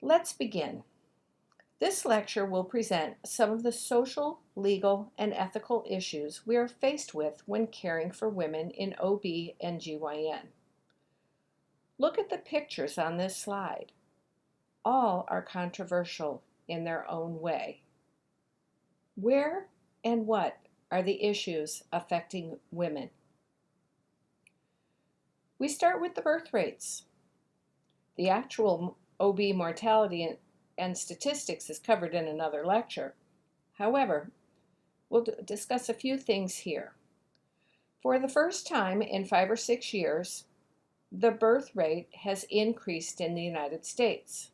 Let's begin. This lecture will present some of the social, legal, and ethical issues we are faced with when caring for women in OB and GYN. Look at the pictures on this slide. All are controversial in their own way. Where and what are the issues affecting women? We start with the birth rates. The actual OB mortality and statistics is covered in another lecture. However, we'll discuss a few things here. For the first time in 5 or 6 years, the birth rate has increased in the United States.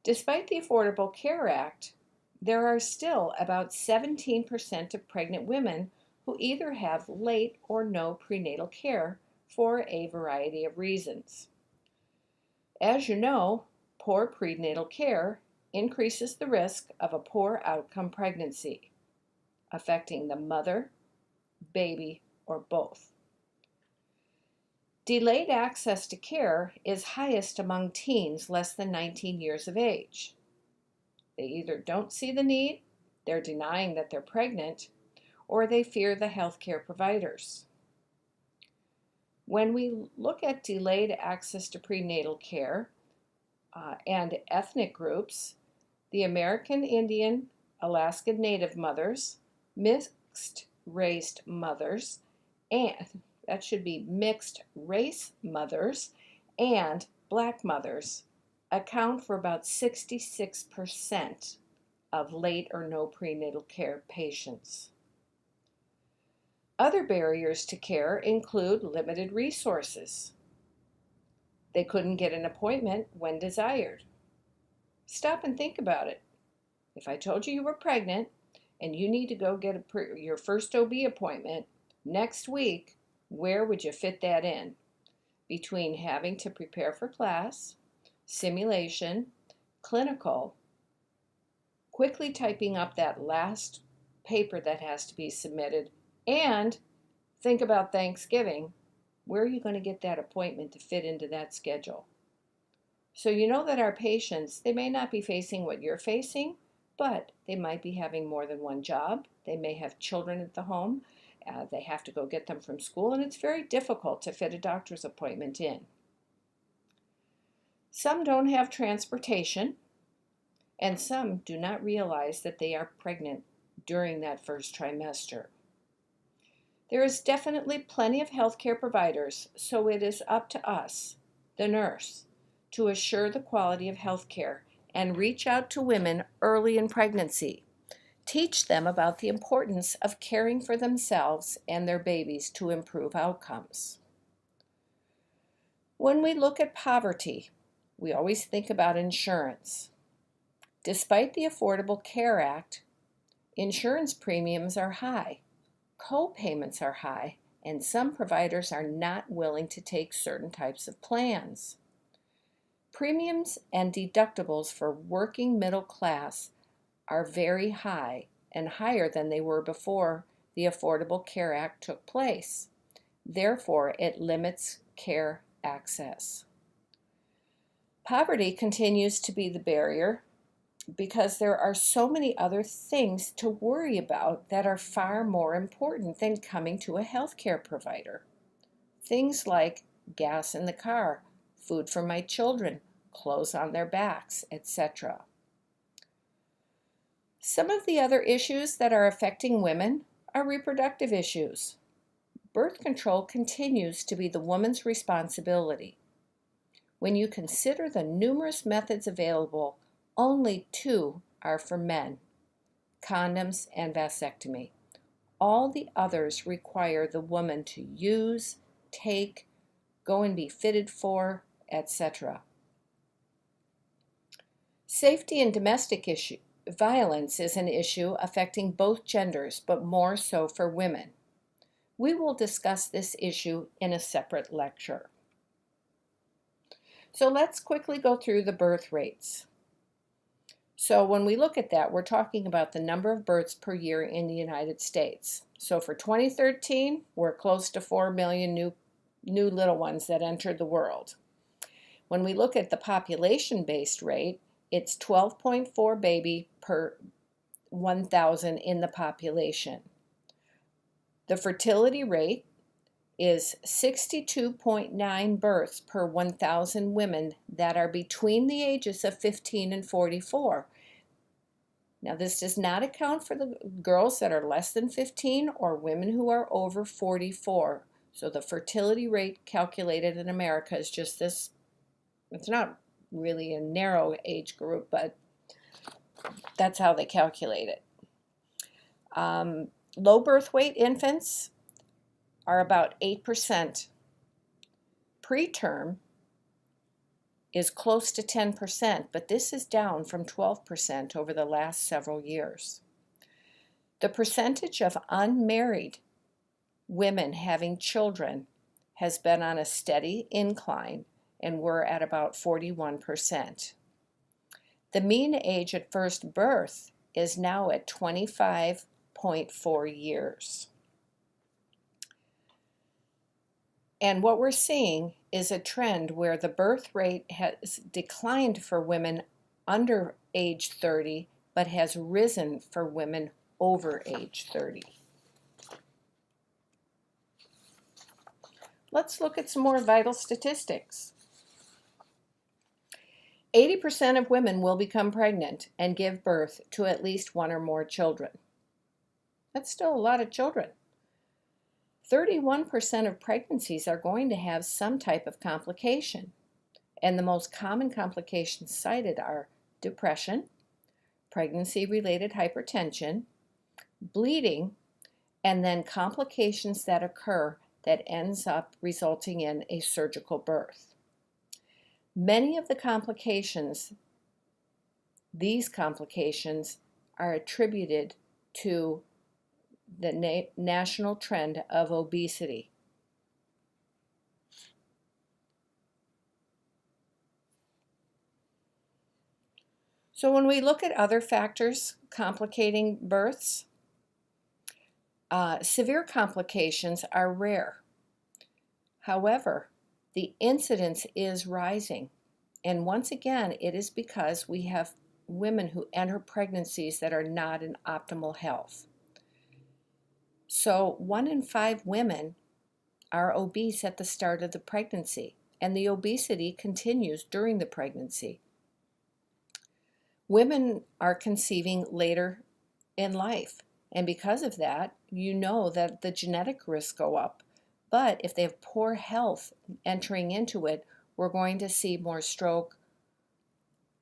Despite the Affordable Care Act, there are still about 17% of pregnant women who either have late or no prenatal care for a variety of reasons. As you know, poor prenatal care increases the risk of a poor outcome pregnancy, affecting the mother, baby, or both. Delayed access to care is highest among teens less than 19 years of age. They either don't see the need, they're denying that they're pregnant, or they fear the healthcare providers. When we look at delayed access to prenatal care and ethnic groups, the American Indian, Alaskan Native mothers, mixed-race mothers, and that should be mixed race mothers, and Black mothers account for about 66% of late or no prenatal care patients. Other barriers to care include limited resources. They couldn't get an appointment when desired. Stop and think about it. If I told you were pregnant and you need to go get your first OB appointment next week, where would you fit that in? Between having to prepare for class, simulation, clinical, quickly typing up that last paper that has to be submitted, and think about Thanksgiving, where are you going to get that appointment to fit into that schedule? So you know that our patients, they may not be facing what you're facing, but they might be having more than one job. They may have children at the home. They have to go get them from school, and it's very difficult to fit a doctor's appointment in. Some don't have transportation, and some do not realize that they are pregnant during that first trimester. There is definitely plenty of healthcare providers, so it is up to us, the nurse, to assure the quality of healthcare and reach out to women early in pregnancy. Teach them about the importance of caring for themselves and their babies to improve outcomes. When we look at poverty, we always think about insurance. Despite the Affordable Care Act, insurance premiums are high, co-payments are high, and some providers are not willing to take certain types of plans. Premiums and deductibles for working middle class are very high and higher than they were before the Affordable Care Act took place. Therefore, it limits care access. Poverty continues to be the barrier because there are so many other things to worry about that are far more important than coming to a healthcare provider. Things like gas in the car, food for my children, clothes on their backs, etc. Some of the other issues that are affecting women are reproductive issues. Birth control continues to be the woman's responsibility. When you consider the numerous methods available, only 2 are for men: condoms and vasectomy. All the others require the woman to use, take, go and be fitted for, etc. Safety and domestic violence is an issue affecting both genders, but more so for women. We will discuss this issue in a separate lecture. So let's quickly go through the birth rates. So when we look at that, we're talking about the number of births per year in the United States. So for 2013, we're close to 4 million new little ones that entered the world. When we look at the population-based rate, it's 12.4 baby per 1,000 in the population. The fertility rate is 62.9 births per 1,000 women that are between the ages of 15 and 44. Now, this does not account for the girls that are less than 15 or women who are over 44. So the fertility rate calculated in America is just this. It's not really a narrow age group, but that's how they calculate it. Low birth weight infants are about 8%. Preterm is close to 10%, but this is down from 12% over the last several years. The percentage of unmarried women having children has been on a steady incline, and we're at about 41%. The mean age at first birth is now at 25.4 years. And what we're seeing is a trend where the birth rate has declined for women under age 30, but has risen for women over age 30. Let's look at some more vital statistics. 80% of women will become pregnant and give birth to at least one or more children. That's still a lot of children. 31% of pregnancies are going to have some type of complication, and the most common complications cited are depression, pregnancy-related hypertension, bleeding, and then complications that occur that ends up resulting in a surgical birth. Many of the complications, these complications, are attributed to the national trend of obesity. So when we look at other factors complicating births, severe complications are rare. However, the incidence is rising. And once again, it is because we have women who enter pregnancies that are not in optimal health. So 1 in 5 women are obese at the start of the pregnancy, and the obesity continues during the pregnancy. Women are conceiving later in life, and because of that, you know that the genetic risks go up. But if they have poor health entering into it, we're going to see more stroke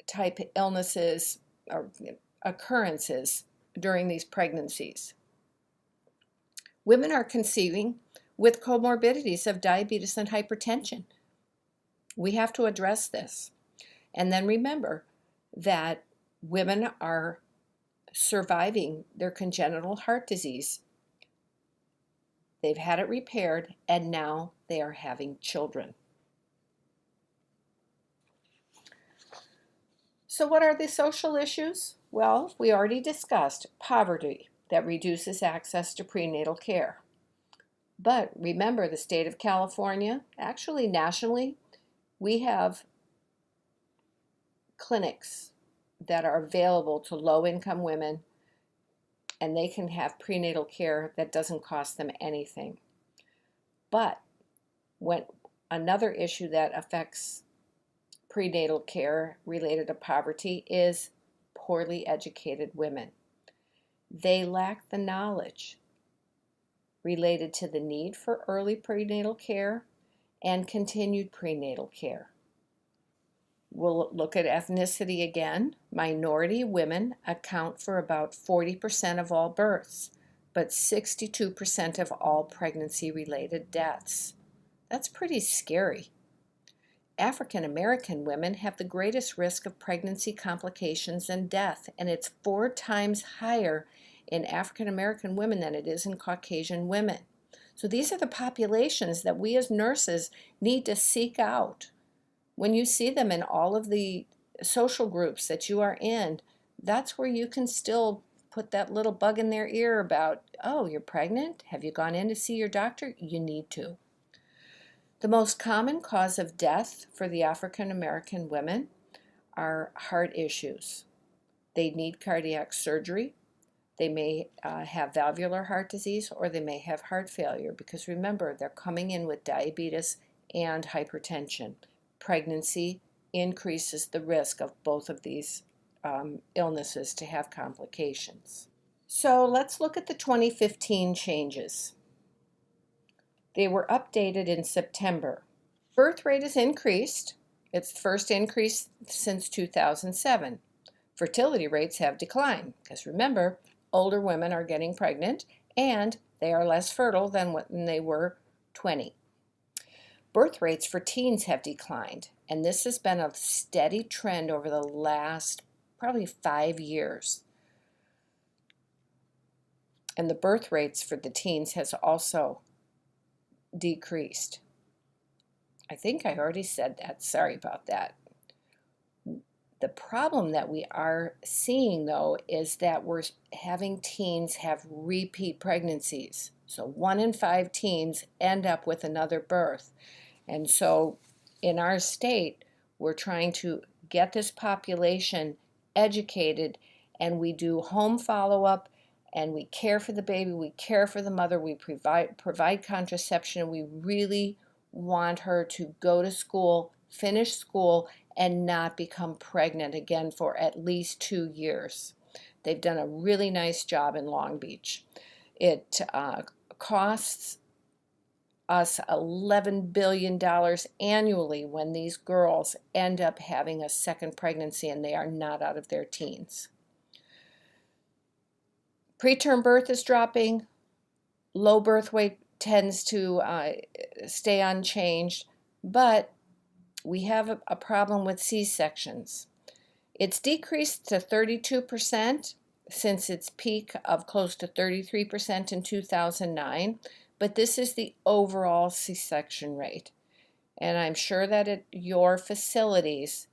type illnesses or occurrences during these pregnancies. Women are conceiving with comorbidities of diabetes and hypertension. We have to address this. And then remember that women are surviving their congenital heart disease. They've had it repaired, and now they are having children. So what are the social issues? Well, we already discussed poverty that reduces access to prenatal care. But remember, the state of California, actually nationally, we have clinics that are available to low-income women, and they can have prenatal care that doesn't cost them anything. But when another issue that affects prenatal care related to poverty is poorly educated women. They lack the knowledge related to the need for early prenatal care and continued prenatal care. We'll look at ethnicity again. Minority women account for about 40% of all births, but 62% of all pregnancy-related deaths. That's pretty scary. African American women have the greatest risk of pregnancy complications and death, and it's 4 times higher in African American women than it is in Caucasian women. So these are the populations that we as nurses need to seek out. When you see them in all of the social groups that you are in, that's where you can still put that little bug in their ear about, oh, you're pregnant? Have you gone in to see your doctor? You need to. The most common cause of death for the African American women are heart issues. They need cardiac surgery. They may have valvular heart disease, or they may have heart failure, because remember, they're coming in with diabetes and hypertension. Pregnancy increases the risk of both of these illnesses to have complications. So let's look at the 2015 changes. They were updated in September. Birth rate has increased. It's the first increase since 2007. Fertility rates have declined, because remember, older women are getting pregnant and they are less fertile than when they were 20. Birth rates for teens have declined, and this has been a steady trend over the last probably 5 years. And the birth rates for the teens has also decreased. I think I already said that. Sorry about that. The problem that we are seeing, though, is that we're having teens have repeat pregnancies. So 1 in 5 teens end up with another birth. And so in our state, we're trying to get this population educated, and we do home follow-up, and we care for the baby, we care for the mother, we provide contraception, and we really want her to go to school, finish school, and not become pregnant again for at least 2 years. They've done a really nice job in Long Beach. It costs us $11 billion annually when these girls end up having a second pregnancy and they are not out of their teens. Preterm birth is dropping. Low birth weight tends to stay unchanged, but we have a problem with C-sections. It's decreased to 32% since its peak of close to 33% in 2009, but this is the overall C-section rate. And I'm sure that at your facilities,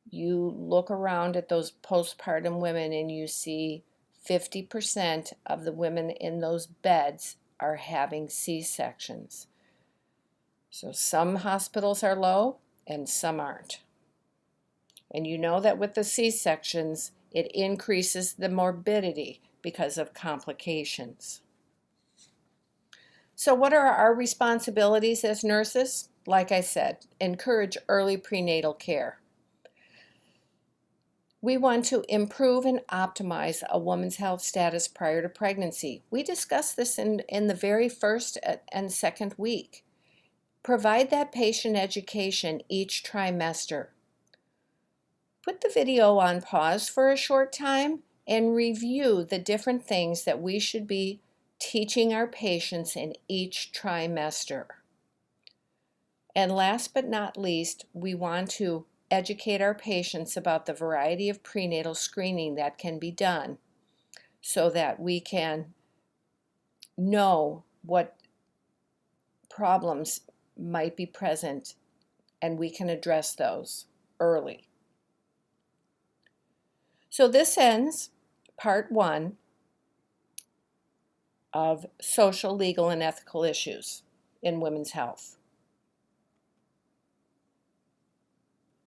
you look around at those postpartum women and you see 50% of the women in those beds are having C-sections. So some hospitals are low and some aren't. And you know that with the C-sections, it increases the morbidity because of complications. So what are our responsibilities as nurses? Like I said, encourage early prenatal care. We want to improve and optimize a woman's health status prior to pregnancy. We discussed this in the very first and second week. Provide that patient education each trimester. Put the video on pause for a short time and review the different things that we should be teaching our patients in each trimester. And last but not least, we want to educate our patients about the variety of prenatal screening that can be done so that we can know what problems might be present and we can address those early. So this ends part 1 of social, legal, and ethical issues in women's health.